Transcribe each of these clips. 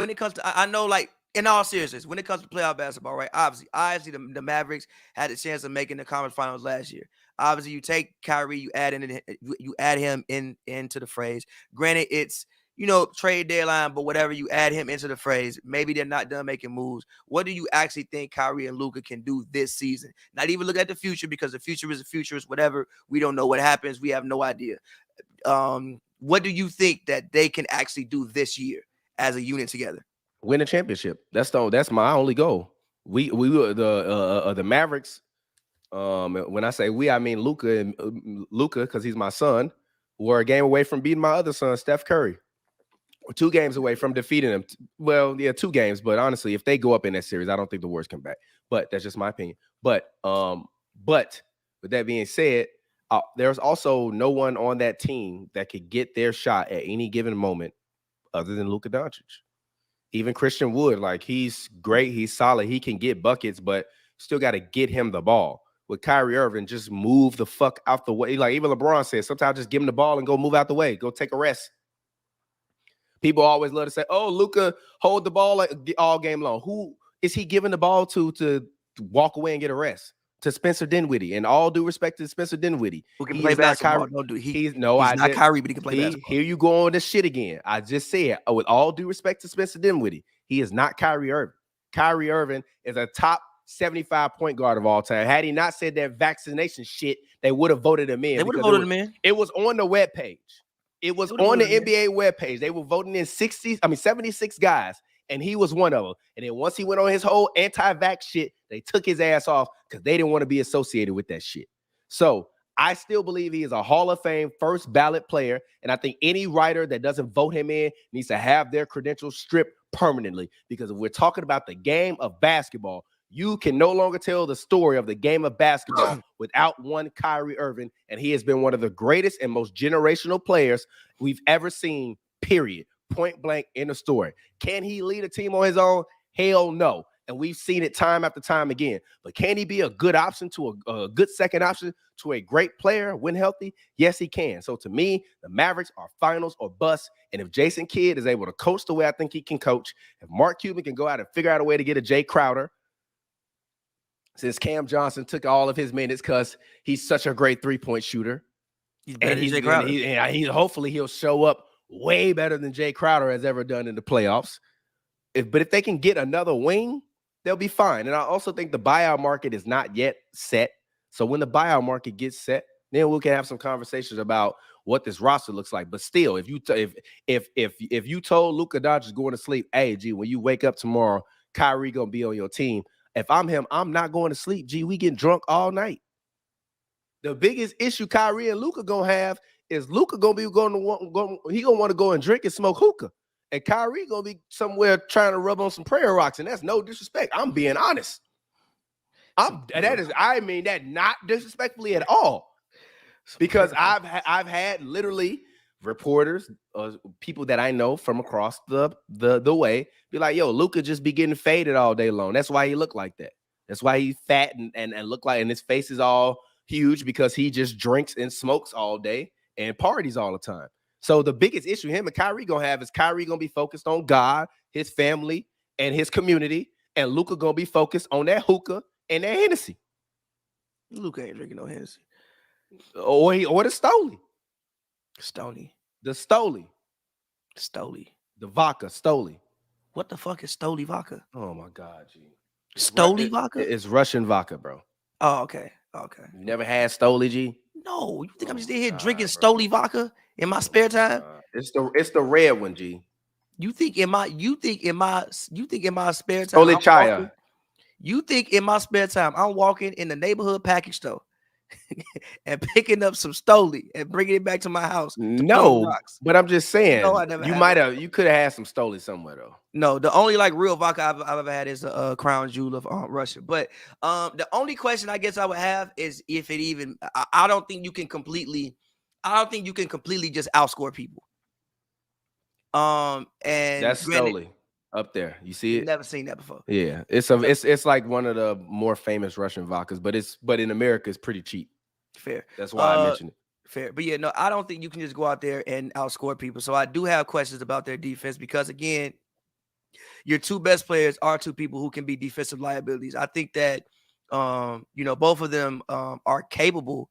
when it comes to, I know, like, in all seriousness, when it comes to playoff basketball, right? Obviously, the Mavericks had a chance of making the conference finals last year. Obviously, you take Kyrie, you add him into the phrase. Granted, it's trade deadline, but whatever, you add him into the phrase. Maybe they're not done making moves. What do you actually think Kyrie and Luka can do this season? Not even look at the future, because the future is the future. Is whatever. We don't know what happens. We have no idea. What do you think that they can actually do this year as a unit together? Win a championship. That's my only goal. We were the Mavericks. When I say we, I mean Luka because he's my son. Were a game away from beating my other son, Steph Curry. We're 2 games away from defeating him. Well, yeah, 2 games. But honestly, if they go up in that series, I don't think the Warriors come back. But that's just my opinion. But with that being said, there's also no one on that team that could get their shot at any given moment other than Luka Doncic. Even Christian Wood, like, he's great, he's solid, he can get buckets, but still got to get him the ball. With Kyrie Irving, just move the fuck out the way. Like even LeBron says, sometimes just give him the ball and go move out the way. Go take a rest. People always love to say, oh, Luka hold the ball like all game long. Who is he giving the ball to walk away and get a rest? To Spencer Dinwiddie. And all due respect to Spencer Dinwiddie. Who can play basketball. He's not Kyrie, but he can play basketball. Here you go on this shit again. I just said, with all due respect to Spencer Dinwiddie, he is not Kyrie Irving. Kyrie Irving is a top 75 point guard of all time. Had he not said that vaccination shit, they would have voted him in. They would have voted him in. It was on the webpage. It was on the NBA webpage. They were voting in 76 guys, and he was one of them. And then once he went on his whole anti-vax shit, they took his ass off because they didn't want to be associated with that shit. So I still believe he is a Hall of Fame first ballot player, and I think any writer that doesn't vote him in needs to have their credentials stripped permanently, because if we're talking about the game of basketball, you can no longer tell the story of the game of basketball without one Kyrie Irving, and he has been one of the greatest and most generational players we've ever seen, period. Point blank in the story. Can he lead a team on his own? Hell no. And we've seen it time after time again. But can he be a good option to a good second option to a great player when healthy? Yes, he can. So to me, the Mavericks are finals or bust. And if Jason Kidd is able to coach the way I think he can coach, if Mark Cuban can go out and figure out a way to get a Jay Crowder, since Cam Johnson took all of his minutes because he's such a great three-point shooter. He's better than Jay Crowder. Hopefully he'll show up way better than Jay Crowder has ever done in the playoffs. But if they can get another wing, they'll be fine. And I also think the buyout market is not yet set. So when the buyout market gets set, then we can have some conversations about what this roster looks like. But still, if you told Luka Doncic going to sleep, hey, G, when you wake up tomorrow, Kyrie gonna be on your team. If I'm him, I'm not going to sleep. G, we getting drunk all night. The biggest issue Kyrie and Luka gonna have is Luka gonna want to go and drink and smoke hookah, and Kyrie gonna be somewhere trying to rub on some prayer rocks, and that's no disrespect. I'm being honest. I mean that not disrespectfully at all, because I've had literally reporters, people that I know from across the way, be like, yo, Luka just be getting faded all day long. That's why he look like that. That's why he's fat and look like, and his face is all huge because he just drinks and smokes all day and parties all the time. So the biggest issue him and Kyrie gonna have is Kyrie gonna be focused on God, his family, and his community, and Luka gonna be focused on that hookah and that Hennessy. Luka ain't drinking no Hennessy. Or the Stoli. The vodka, Stoli. What the fuck is Stoli vodka? Oh my God, G. Stoli vodka? It's Russian vodka, bro. Oh, okay. You never had Stoli, G? No, you think I'm just here drinking Stoli vodka in my spare time? It's the red one, G. You think in my spare time? Stoli Chaya. You think in my spare time I'm walking in the neighborhood package store and picking up some Stoli and bringing it back to my house? No, but I'm just saying, no, you could have had some Stoli somewhere though. No, the only like real vodka I've ever had is a Crown Jewel of Russia. But the only question I guess I would have is if it even. I don't think you can completely just outscore people. And that's Stoli up there. You see it? Never seen that before. Yeah, it's like one of the more famous Russian vodkas, but in America it's pretty cheap. Fair. That's why I mentioned it. Fair. But yeah, no, I don't think you can just go out there and outscore people. So I do have questions about their defense because again, your two best players are two people who can be defensive liabilities. I think that both of them are capable.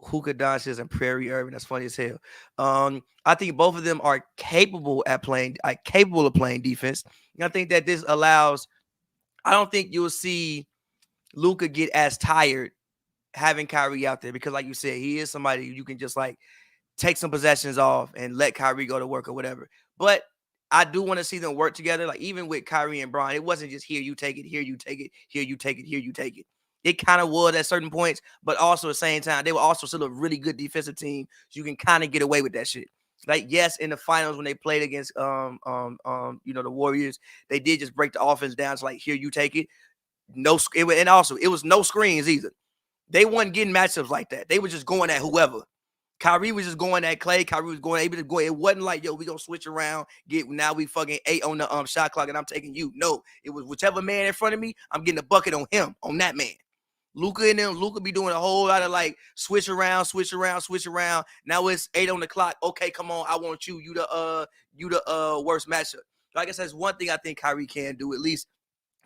Hookah Doncic and Prairie Irving. That's funny as hell. I think both of them are capable of playing defense. And I think that this allows. I don't think you'll see Luka get as tired having Kyrie out there because, like you said, he is somebody you can just like take some possessions off and let Kyrie go to work or whatever. But I do want to see them work together. Like even with Kyrie and Bron, it wasn't just here you take it, here you take it, here you take it, here you take it. It kind of was at certain points, but also at the same time, they were also still a really good defensive team. So you can kind of get away with that shit. Like, yes, in the finals when they played against the Warriors, they did just break the offense down. It's like, here you take it. And also it was no screens either. They weren't getting matchups like that. They were just going at whoever. Kyrie was just going at Clay. Kyrie was going able to go. It wasn't like, yo, we gonna switch around. Now we fucking 8 on the shot clock and I'm taking you. No, it was whichever man in front of me, I'm getting a bucket on him, on that man. Luka and them, Luka be doing a whole lot of like switch around. Now it's 8 on the clock. Okay, come on, I want you. You the worst matchup. So I guess that's one thing I think Kyrie can do, at least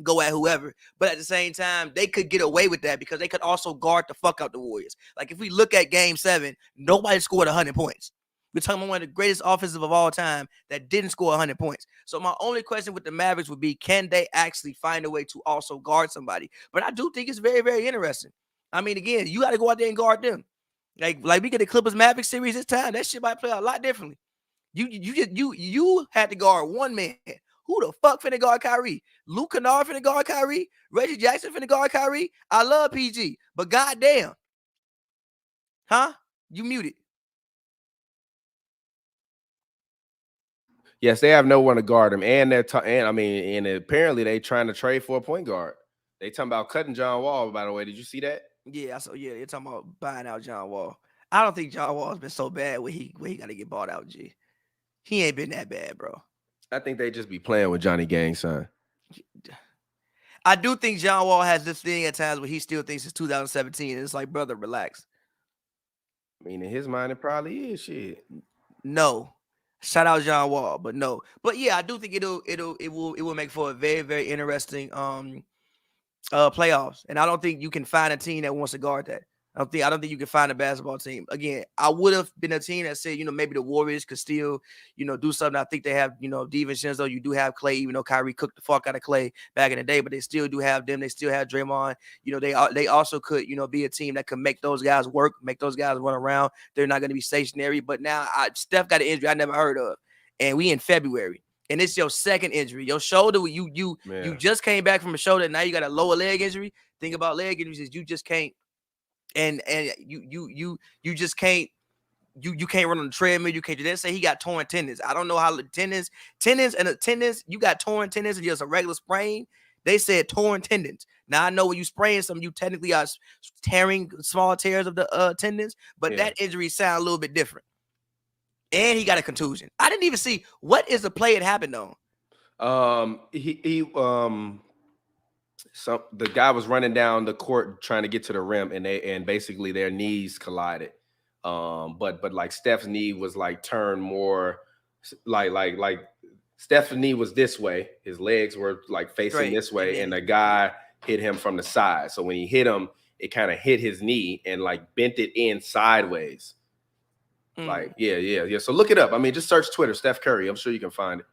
go at whoever. But at the same time, they could get away with that because they could also guard the fuck out the Warriors. Like if we look at Game 7, nobody scored 100 points. We're talking about one of the greatest offensive of all time that didn't score 100 points. So my only question with the Mavericks would be, can they actually find a way to also guard somebody? But I do think it's very, very interesting. I mean, again, you got to go out there and guard them. Like we get the Clippers Mavericks series this time, that shit might play a lot differently. You had to guard one man. Who the fuck finna guard Kyrie? Luke Kennard finna guard Kyrie? Reggie Jackson finna guard Kyrie? I love PG, but goddamn. Huh? You muted. Yes, they have no one to guard him, and and apparently they trying to trade for a point guard. They talking about cutting John Wall. By the way, did you see that? Yeah, so yeah, they're talking about buying out John Wall. I don't think John Wall's been so bad where he got to get bought out. G, he ain't been that bad, bro. I think they just be playing with Johnny Gang, son. I do think John Wall has this thing at times where he still thinks it's 2017, and it's like, brother, relax. I mean, in his mind, it probably is shit. No. Shout out John Wall, but no. But yeah, I do think it will make for a very, very interesting playoffs. And I don't think you can find a team that wants to guard that. I don't think you can find a basketball team. Again, I would have been a team that said, maybe the Warriors could still, do something. I think they have, DiVincenzo. You do have Clay, even though Kyrie cooked the fuck out of Clay back in the day, but they still do have them. They still have Draymond. They also could, be a team that could make those guys work, make those guys run around. They're not going to be stationary. But now Steph got an injury I never heard of, and we in February. And it's your second injury. Your shoulder, you just came back from a shoulder, and now you got a lower leg injury. Think about leg injuries, you just can't. And you just can't run on the treadmill. You can't. They say he got torn tendons. I don't know how the tendons you got torn tendons and just a regular sprain. They said torn tendons. Now I know when you sprain something, you technically are tearing small tears of the tendons, but that injury sounds a little bit different. And he got a contusion. I didn't even see what is the play it happened on. The guy was running down the court trying to get to the rim, and basically their knees collided. But like Steph's knee was like turned more like Steph's knee was this way, his legs were like facing this way, and the guy hit him from the side. So when he hit him, it kind of hit his knee and like bent it in sideways. Like, yeah. So look it up. I mean, just search Twitter, Steph Curry. I'm sure you can find it.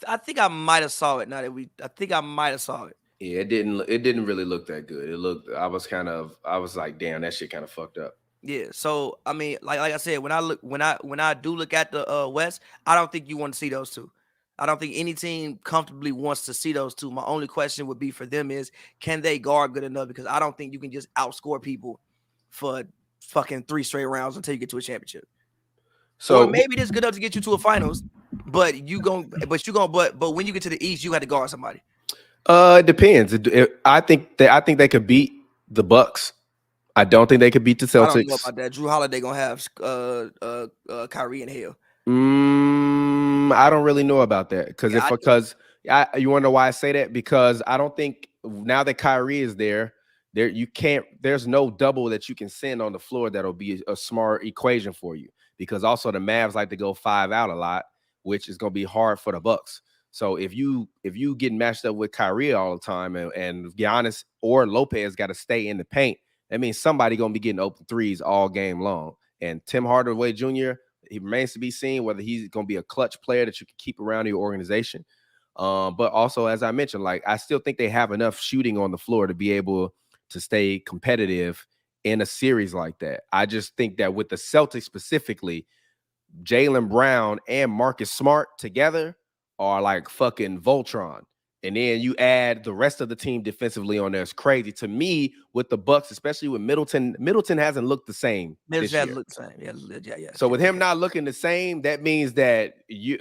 I think I might have saw it. I think I might have saw it. Yeah, it didn't really look that good. I was like, damn, that shit kind of fucked up. Yeah. So I mean, like I said, when I do look at the West, I don't think you want to see those two. I don't think any team comfortably wants to see those two. My only question would be for them is, can they guard good enough? Because I don't think you can just outscore people for fucking 3 straight rounds until you get to a championship. So or maybe this is good enough to get you to a finals, but when you get to the East, you got to guard somebody. It depends. I think they could beat the Bucks. I don't think they could beat the Celtics. I don't know about that. Drew Holiday gonna have Kyrie and Hale. I don't really know about that because you want to know why I say that? Because I don't think now that Kyrie is there there's no double that you can send on the floor that'll be a smart equation for you. Because also the Mavs like to go 5 out a lot, which is gonna be hard for the Bucks. So if you get matched up with Kyrie all the time and Giannis or Lopez got to stay in the paint, that means somebody gonna be getting open threes all game long. And Tim Hardaway Jr., he remains to be seen whether he's gonna be a clutch player that you can keep around your organization. But also, as I mentioned, like I still think they have enough shooting on the floor to be able to stay competitive in a series like that. I just think that with the Celtics specifically, Jaylen Brown and Marcus Smart together are like fucking Voltron. And then you add the rest of the team defensively on there. It's crazy. To me, with the Bucks, especially with Middleton hasn't looked the same this year. Looked the same. Yeah. So with him not looking the same, that means that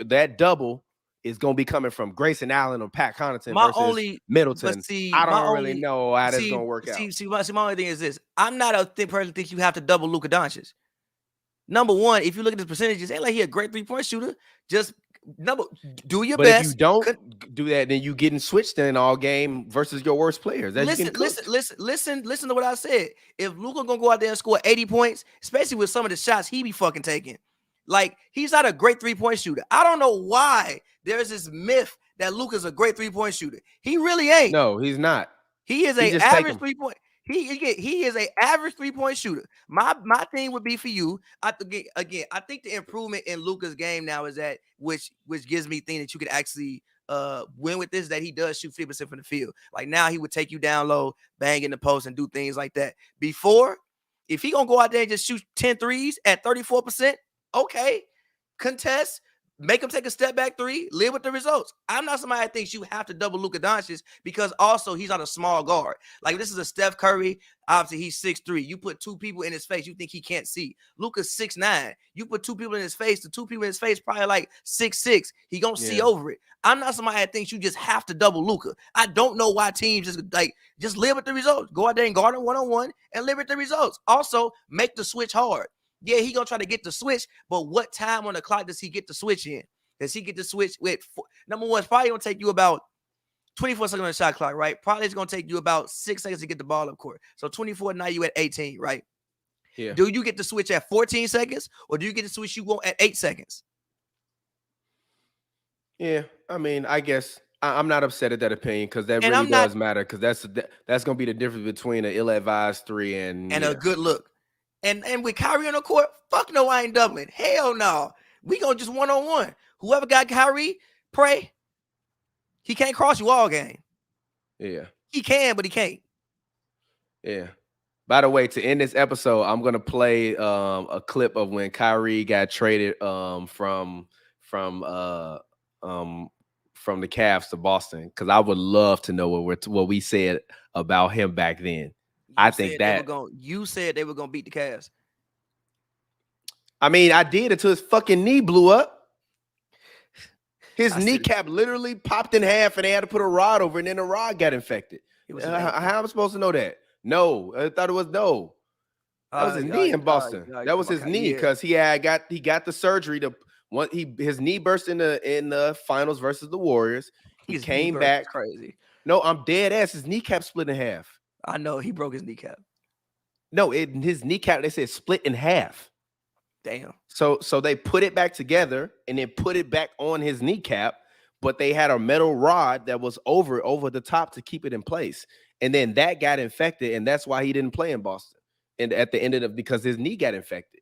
that double is going to be coming from Grayson Allen or Pat Connaughton versus Middleton. I don't really know how that's going to work out. My only thing is this. I'm not a person that thinks you have to double Luka Doncic. Number one, if you look at his percentages, ain't like he a great 3-point shooter. Just do your best. But if you don't do that, then you getting switched in all game versus your worst players. Listen to what I said. If Luka gonna go out there and score 80 points, especially with some of the shots he be fucking taking, like he's not a great 3-point shooter. I don't know why there's this myth that Luka's a great 3-point shooter. He really ain't. No, he's not. He is an average 3-point. He is an average 3-point shooter. My thing would be for you. I think the improvement in Luka's game now is that which gives me thinking that you could actually win with this, that he does shoot 50% from the field. Like now he would take you down low, bang in the post, and do things like that. Before, if he gonna go out there and just shoot 10 threes at 34%, okay, contest. Make him take a step back three, live with the results. I'm not somebody that thinks you have to double Luka Doncic because also he's not a small guard. Like this is a Steph Curry. Obviously, he's 6'3". You put two people in his face, you think he can't see. Luka's 6'9". You put two people in his face, the two people in his face probably like 6'6". He gonna see over it. I'm not somebody that thinks you just have to double Luka. I don't know why teams just live with the results. Go out there and guard him one-on-one and live with the results. Also, make the switch hard. Yeah, he gonna try to get the switch, but what time on the clock does he get the switch in? Does he get the switch with number one? It's probably gonna take you about 24 seconds on the shot clock, right? Probably it's gonna take you about 6 seconds to get the ball up court. So 24, now you at 18, right? Yeah. Do you get the switch at 14 seconds, or do you get the switch you want at 8 seconds? Yeah, I mean, I guess I'm not upset at that opinion because that really does matter because that's gonna be the difference between an ill-advised three and a good look. And with Kyrie on the court, fuck no, I ain't doubling. Hell no. We gonna just one-on-one. Whoever got Kyrie, pray. He can't cross you all game. Yeah. He can, but he can't. Yeah. By the way, to end this episode, I'm gonna play a clip of when Kyrie got traded from the Cavs to Boston because I would love to know what we said about him back then. You said they were gonna beat the Cavs. I mean, I did until his fucking knee blew up. His kneecap literally popped in half, and they had to put a rod over it, and then the rod got infected. How am I supposed to know that? No, I thought it was no. That was his knee in Boston. That was his knee because he got the surgery his knee burst in the finals versus the Warriors. He came back crazy. No, I'm dead ass. His kneecap split in half. I know he broke his kneecap. No, his kneecap, they said split in half. Damn. So they put it back together and then put it back on his kneecap, but they had a metal rod that was over the top to keep it in place. And then that got infected, and that's why he didn't play in Boston. And at the end of because his knee got infected.